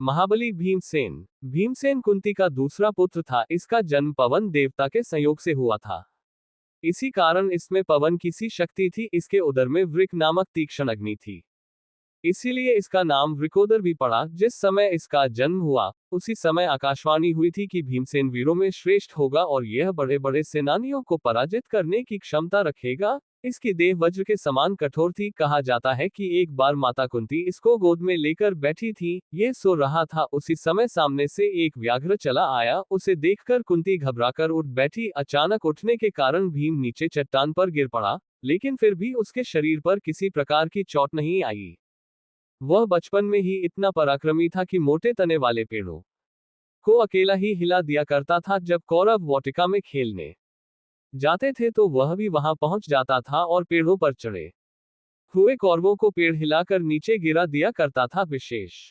महाबली भीमसेन। भीमसेन कुंती का दूसरा पुत्र था। इसका जन्म पवन देवता के संयोग से हुआ था। इसी कारण इसमें पवन की सी शक्ति थी। इसके उदर में वृक नामक तीक्ष्ण अग्नि थी। इसीलिए इसका नाम वृकोदर भी पड़ा। जिस समय इसका जन्म हुआ उसी समय आकाशवाणी हुई थी कि भीमसेन वीरों में श्रेष्ठ होगा और यह बड़े बड़े सेनानियों को पराजित करने की क्षमता रखेगा। इसकी देह वज्र के समान कठोर थी। कहा जाता है कि एक बार माता कुंती इसको गोद में लेकर बैठी थी। ये सो रहा था। उसी समय सामने से एक व्याघ्र चला आया। उसे देखकर कुंती घबराकर उठ बैठी। अचानक उठने के कारण भीम नीचे चट्टान पर गिर पड़ा, लेकिन फिर भी उसके शरीर पर किसी प्रकार की चोट नहीं आई। वह बचपन में ही इतना पराक्रमी था कि मोटे तने वाले पेड़ों को अकेला ही हिला दिया करता था। जब कौरव वाटिका में खेलने जाते थे तो वह भी वहां पहुंच जाता था और पेड़ों पर चढ़े हुए कौरवों को पेड़ हिलाकर नीचे गिरा दिया करता था। विशेष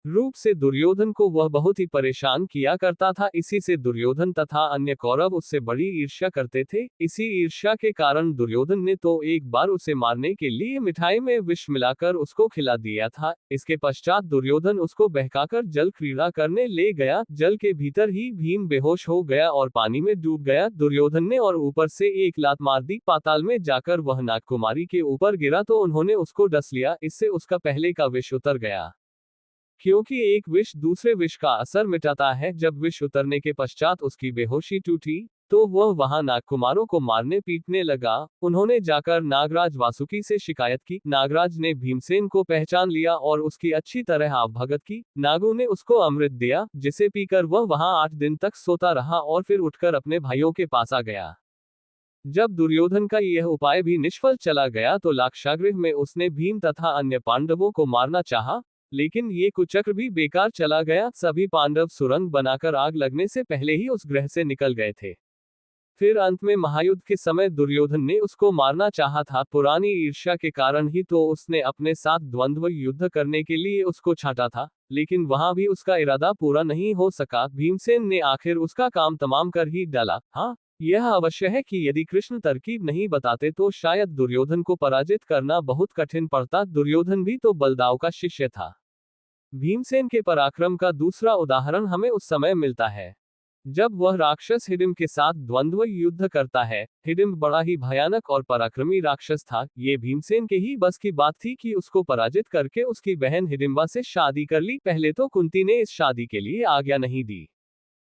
रूप से दुर्योधन को वह बहुत ही परेशान किया करता था। इसी से दुर्योधन तथा अन्य कौरव उससे बड़ी ईर्ष्या करते थे। इसी ईर्ष्या के कारण दुर्योधन ने तो एक बार उसे मारने के लिए मिठाई में विष मिलाकर उसको खिला दिया था। इसके पश्चात दुर्योधन उसको बहकाकर जल क्रीड़ा करने ले गया। जल के भीतर ही भीम बेहोश हो गया और पानी में डूब गया। दुर्योधन ने और ऊपर से एक लात मार दी। पाताल में जाकर वह नागकुमारी के ऊपर गिरा तो उन्होंने उसको डस लिया। इससे उसका पहले का विष उतर गया, क्योंकि एक विष दूसरे विष का असर मिटाता है। जब विष उतरने के पश्चात उसकी बेहोशी टूटी तो वह वहां नागकुमारों को मारने पीटने लगा। उन्होंने जाकर नागराज वासुकी से शिकायत की। नागराज ने भीमसेन को पहचान लिया और उसकी अच्छी तरह आवभगत की। नागों ने उसको अमृत दिया, जिसे पीकर वह वहां 8 दिन तक सोता रहा और फिर उठकर अपने भाइयों के पास आ गया। जब दुर्योधन का यह उपाय भी निष्फल चला गया तो लाक्षागृह में उसने भीम तथा अन्य पांडवों को मारना चाहा, लेकिन ये कुचक्र भी बेकार चला गया। सभी पांडव सुरंग बनाकर आग लगने से पहले ही उस ग्रह से निकल गए थे। फिर अंत में महायुद्ध के समय दुर्योधन ने उसको मारना चाहा था। पुरानी ईर्ष्या के कारण ही तो उसने अपने साथ द्वंद्व युद्ध करने के लिए उसको छांटा था, लेकिन वहां भी उसका इरादा पूरा नहीं हो सका। भीमसेन ने आखिर उसका काम तमाम कर ही डाला। हाँ, यह अवश्य है कि यदि कृष्ण तरकीब नहीं बताते तो शायद दुर्योधन को पराजित करना बहुत कठिन पड़ता। दुर्योधन भी तो बलदाव का शिष्य था। भीमसेन के पराक्रम का दूसरा उदाहरण हमें उस समय मिलता है जब वह राक्षस हिडिंब के साथ द्वंद्व युद्ध करता है। हिडिंब बड़ा ही भयानक और पराक्रमी राक्षस था। ये भीमसेन के ही बस की बात थी कि उसको पराजित करके उसकी बहन हिडिंबा से शादी कर ली। पहले तो कुंती ने इस शादी के लिए आज्ञा नहीं दी,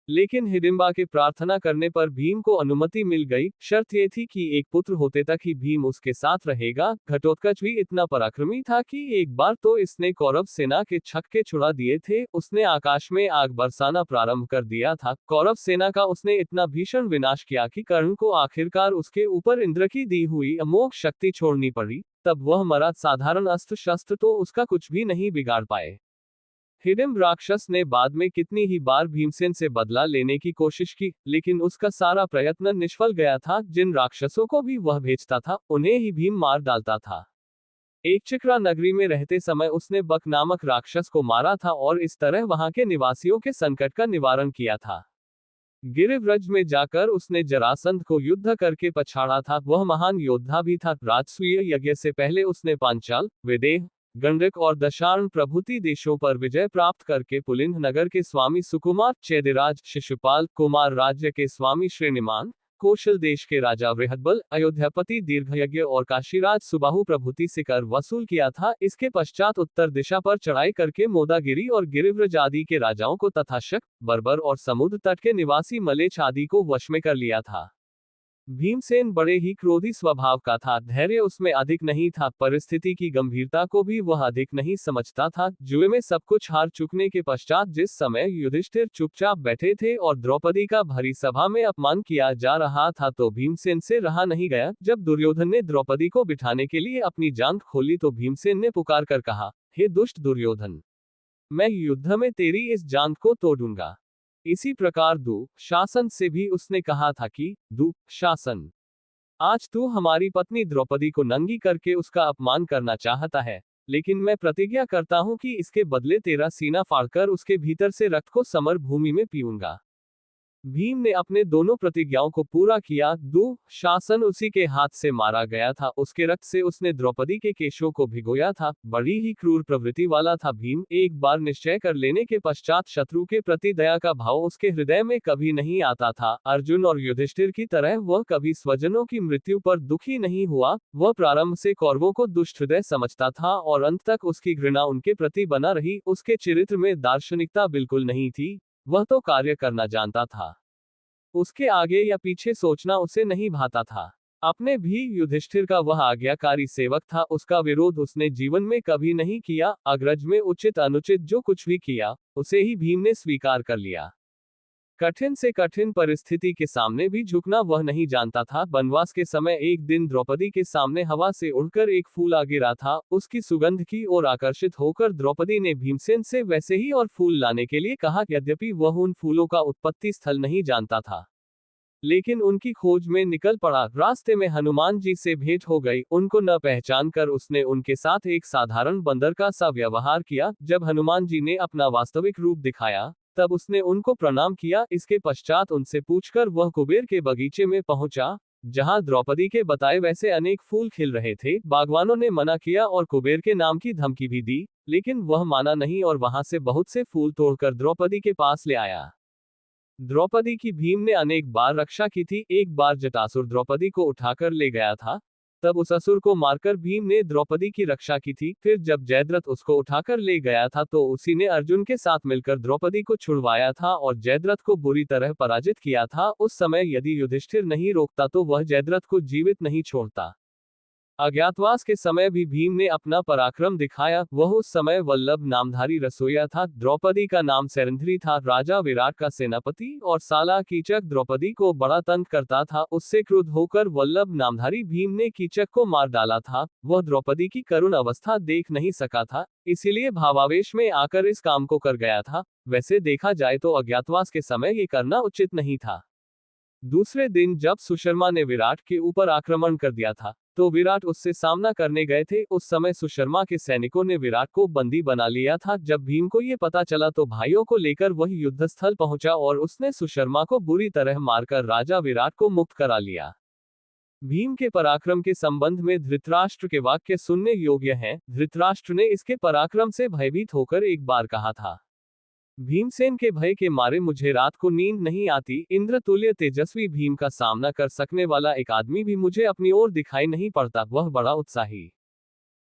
लेकिन हिडिंबा के प्रार्थना करने पर भीम को अनुमति मिल गई। शर्त यह थी कि एक पुत्र होते तक ही भीम उसके साथ रहेगा। घटोत्कच भी इतना पराक्रमी था कि एक बार तो इसने कौरव सेना के छक्के छुड़ा दिए थे। उसने आकाश में आग बरसाना प्रारंभ कर दिया था। कौरव सेना का उसने इतना भीषण विनाश किया कि कर्ण को आखिरकार उसके ऊपर इंद्र की दी हुई अमोघ शक्ति छोड़नी पड़ी। तब वह मरा। साधारण अस्त्र शस्त्र तो उसका कुछ भी नहीं बिगाड़ पाए। हिडिंब राक्षस ने बाद में कितनी ही बार भीमसेन से बदला लेने की कोशिश की, लेकिन उसका सारा प्रयत्न निष्फल गया था। जिन राक्षसों को भी वह भेजता था उन्हें ही भीम मार डालता था। एक चिक्रा नगरी में रहते समय उसने बक नामक राक्षस को मारा था और इस तरह वहां के निवासियों के संकट का निवारण किया था। गिरिव्रज में जाकर उसने जरासंध को युद्ध करके पछाड़ा था। वह महान योद्धा भी था। राजसूय यज्ञ से पहले उसने पांचाल, विदेह, गंडक और दशार्ण प्रभृति देशों पर विजय प्राप्त करके पुलिंद नगर के स्वामी सुकुमार, चेदिराज, शिशुपाल, कुमार राज्य के स्वामी श्रीनिमान, कौशल देश के राजा बृहदबल, अयोध्यापति दीर्घयज्ञ और काशीराज सुबाहु प्रभृति से कर वसूल किया था। इसके पश्चात उत्तर दिशा पर चढ़ाई करके मोदागिरी और गिरिव्रज आदि के राजाओं को तथा शक, बर्बर और समुद्र तट के निवासी मलेच्छ आदि को वश में कर लिया था। भीमसेन बड़े ही क्रोधी स्वभाव का था। धैर्य उसमें अधिक नहीं था। परिस्थिति की गंभीरता को भी वह अधिक नहीं समझता था। जुए में सब कुछ हार चुकने के पश्चात जिस समय युधिष्ठिर चुपचाप बैठे थे और द्रौपदी का भरी सभा में अपमान किया जा रहा था तो भीमसेन से रहा नहीं गया। जब दुर्योधन ने द्रौपदी को बिठाने के लिए अपनी जांघ खोली तो भीमसेन ने पुकार कर कहा, हे दुष्ट दुर्योधन, मैं युद्ध में तेरी इस जांघ को तोड़ूंगा। इसी प्रकार दुःशासन से भी उसने कहा था कि दुःशासन, आज तू हमारी पत्नी द्रौपदी को नंगी करके उसका अपमान करना चाहता है, लेकिन मैं प्रतिज्ञा करता हूं कि इसके बदले तेरा सीना फाड़कर उसके भीतर से रक्त को समर भूमि में पीऊंगा। भीम ने अपने दोनों प्रतिज्ञाओं को पूरा किया। शासन उसी के हाथ से मारा गया था, उसके रक्त से उसने द्रौपदी के केशों को भिगोया था। बड़ी ही क्रूर प्रवृत्ति वाला था भीम। एक बार निश्चय कर लेने के पश्चात शत्रु के प्रति दया का भाव उसके हृदय में कभी नहीं आता था। अर्जुन और युधिष्ठिर की तरह वह कभी स्वजनों की मृत्यु पर दुखी नहीं हुआ। वह प्रारंभ से कौरवों को दुष्ट हृदय समझता था और अंत तक उसकी घृणा उनके प्रति बना रही। उसके चरित्र में दार्शनिकता बिल्कुल नहीं थी, वह तो कार्य करना जानता था। उसके आगे या पीछे सोचना उसे नहीं भाता था। अपने भी युधिष्ठिर का वह आज्ञाकारी सेवक था, उसका विरोध उसने जीवन में कभी नहीं किया। अग्रज में उचित अनुचित जो कुछ भी किया, उसे ही भीम ने स्वीकार कर लिया। कठिन से कठिन परिस्थिति के सामने भी झुकना वह नहीं जानता था। वनवास के समय एक दिन द्रौपदी के सामने हवा से उड़कर एक फूल आ गिरा था। उसकी सुगंध की ओर आकर्षित होकर द्रौपदी ने भीमसेन से वैसे ही और फूल लाने के लिए कहा। यद्यपि वह उन फूलों का उत्पत्ति स्थल नहीं जानता था, लेकिन उनकी खोज में निकल पड़ा। रास्ते में हनुमान जी से भेंट हो गई। उनको न पहचान कर उसने उनके साथ एक साधारण बंदर का सा व्यवहार किया। जब हनुमान जी ने अपना वास्तविक रूप दिखाया, तब उसने उनको प्रणाम किया। इसके पश्चात उनसे पूछकर वह कुबेर के बगीचे में पहुंचा, जहां द्रौपदी के बताए वैसे अनेक फूल खिल रहे थे। बागवानों ने मना किया और कुबेर के नाम की धमकी भी दी, लेकिन वह माना नहीं और वहां से बहुत से फूल तोड़कर द्रौपदी के पास ले आया। द्रौपदी की भीम ने अनेक बार रक्षा की थी। एक बार जटासुर द्रौपदी को उठाकर ले गया था, तब उस असुर को मारकर भीम ने द्रौपदी की रक्षा की थी। फिर जब जयद्रथ उसको उठाकर ले गया था, तो उसी ने अर्जुन के साथ मिलकर द्रौपदी को छुड़वाया था और जयद्रथ को बुरी तरह पराजित किया था। उस समय यदि युधिष्ठिर नहीं रोकता तो वह जयद्रथ को जीवित नहीं छोड़ता। अज्ञातवास के समय भी भीम ने अपना पराक्रम दिखाया। वह उस समय वल्लभ नामधारी रसोइया था। द्रौपदी का नाम सैरंध्री था। राजा विराट का सेनापति और साला कीचक द्रौपदी को बड़ा तंग करता था। उससे क्रुद्ध होकर वल्लभ नामधारी भीम ने कीचक को मार डाला था। वह द्रौपदी की करुण अवस्था देख नहीं सका था, इसीलिए भावावेश में आकर इस काम को कर गया था। वैसे देखा जाए तो अज्ञातवास के समय ये करना उचित नहीं था। दूसरे दिन जब सुशर्मा ने विराट के ऊपर आक्रमण कर दिया था, तो विराट उससे सामना करने गए थे। उस समय सुशर्मा के सैनिकों ने विराट को बंदी बना लिया था। जब भीम को ये पता चला तो भाइयों को लेकर वह युद्धस्थल पहुंचा और उसने सुशर्मा को बुरी तरह मारकर राजा विराट को मुक्त करा लिया। भीम के पराक्रम के संबंध में धृतराष्ट्र के वाक्य सुनने योग्य हैं। धृतराष्ट्र ने इसके पराक्रम से भयभीत होकर एक बार कहा था, भीमसेन के भय के मारे मुझे रात को नींद नहीं आती। इंद्रतुल्य तेजस्वी भीम का सामना कर सकने वाला एक आदमी भी मुझे अपनी ओर दिखाई नहीं पड़ता। वह बड़ा उत्साही,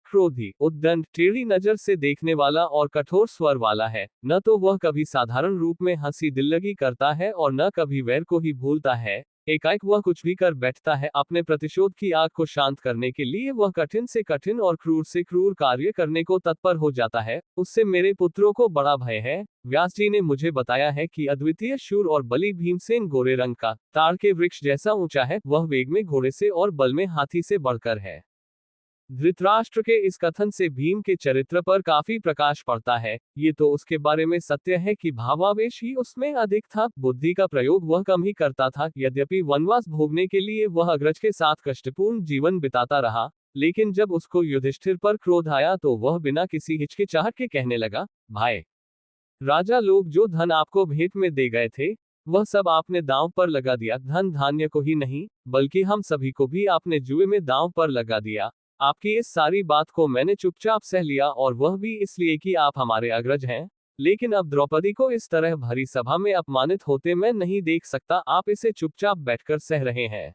क्रोधी, उद्दंड, टेढ़ी नजर से देखने वाला और कठोर स्वर वाला है। न तो वह कभी साधारण रूप में हंसी दिल्लगी करता है और न कभी वैर को ही भूलता है। एकाएक वह कुछ भी कर बैठता है। अपने प्रतिशोध की आग को शांत करने के लिए वह कठिन से कठिन और क्रूर से क्रूर कार्य करने को तत्पर हो जाता है। उससे मेरे पुत्रों को बड़ा भय है। व्यास जी ने मुझे बताया है कि अद्वितीय शूर और बली भीमसेन गोरे रंग का, ताड़ के वृक्ष जैसा ऊंचा है। वह वेग में घोड़े से और बल में हाथी से बढ़कर है। धृतराष्ट्र के इस कथन से भीम के चरित्र पर काफी प्रकाश पड़ता है। ये तो उसके बारे में सत्य है कि भावावेश ही उसमें अधिक था, बुद्धि का प्रयोग वह कम ही करता था। यद्यपि वनवास भोगने के लिए वह अग्रज के साथ कष्टपूर्ण जीवन बिताता रहा, लेकिन जब उसको युधिष्ठिर पर क्रोध आया तो वह बिना किसी हिचकिचाहट के कहने लगा, भाई राजा, लोग जो धन आपको भेंट में दे गए थे, वह सब आपने दांव पर लगा दिया। धन धान्य को ही नहीं, बल्कि हम सभी को भी आपने जुए में दांव पर लगा दिया। आपकी इस सारी बात को मैंने चुपचाप सह लिया, और वह भी इसलिए कि आप हमारे अग्रज हैं। लेकिन अब द्रौपदी को इस तरह भरी सभा में अपमानित होते मैं नहीं देख सकता। आप इसे चुपचाप बैठकर सह रहे हैं।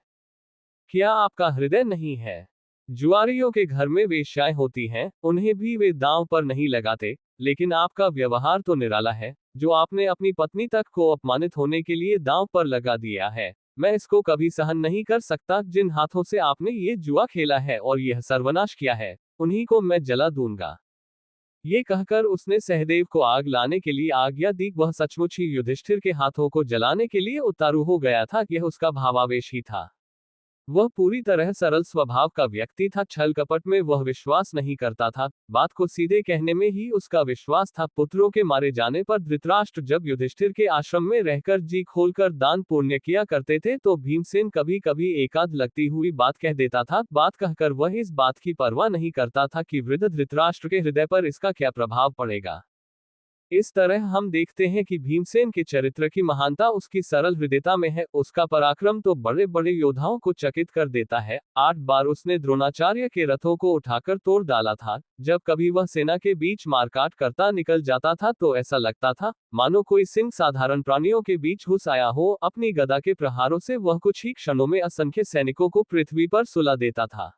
क्या आपका हृदय नहीं है? जुआरियों के घर में वेश्याएं होती हैं, उन्हें भी वे दांव पर नहीं लगाते। लेकिन आपका व्यवहार तो निराला है, जो आपने अपनी पत्नी तक को अपमानित होने के लिए दांव पर लगा दिया है। मैं इसको कभी सहन नहीं कर सकता। जिन हाथों से आपने ये जुआ खेला है और यह सर्वनाश किया है, उन्हीं को मैं जला दूंगा। ये कहकर उसने सहदेव को आग लाने के लिए आज्ञा दी। वह सचमुच ही युधिष्ठिर के हाथों को जलाने के लिए उतारू हो गया था। यह उसका भावावेश ही था। वह पूरी तरह सरल स्वभाव का व्यक्ति था। छल कपट में वह विश्वास नहीं करता था। बात को सीधे कहने में ही उसका विश्वास था। पुत्रों के मारे जाने पर धृतराष्ट्र जब युधिष्ठिर के आश्रम में रहकर जी खोलकर दान पुण्य किया करते थे, तो भीमसेन कभी कभी एकाध लगती हुई बात कह देता था। बात कहकर वह इस बात की परवाह नहीं करता था कि वृद्ध धृतराष्ट्र के हृदय पर इसका क्या प्रभाव पड़ेगा। इस तरह हम देखते हैं कि भीमसेन के चरित्र की महानता उसकी सरल हृदयता में है। उसका पराक्रम तो बड़े बड़े योद्धाओं को चकित कर देता है। 8 बार उसने द्रोणाचार्य के रथों को उठाकर तोड़ डाला था। जब कभी वह सेना के बीच मारकाट करता निकल जाता था तो ऐसा लगता था मानो कोई सिंह साधारण प्राणियों के बीच घुस आया हो। अपनी गदा के प्रहारों से वह कुछ ही क्षणों में असंख्य सैनिकों को पृथ्वी पर सुला देता था।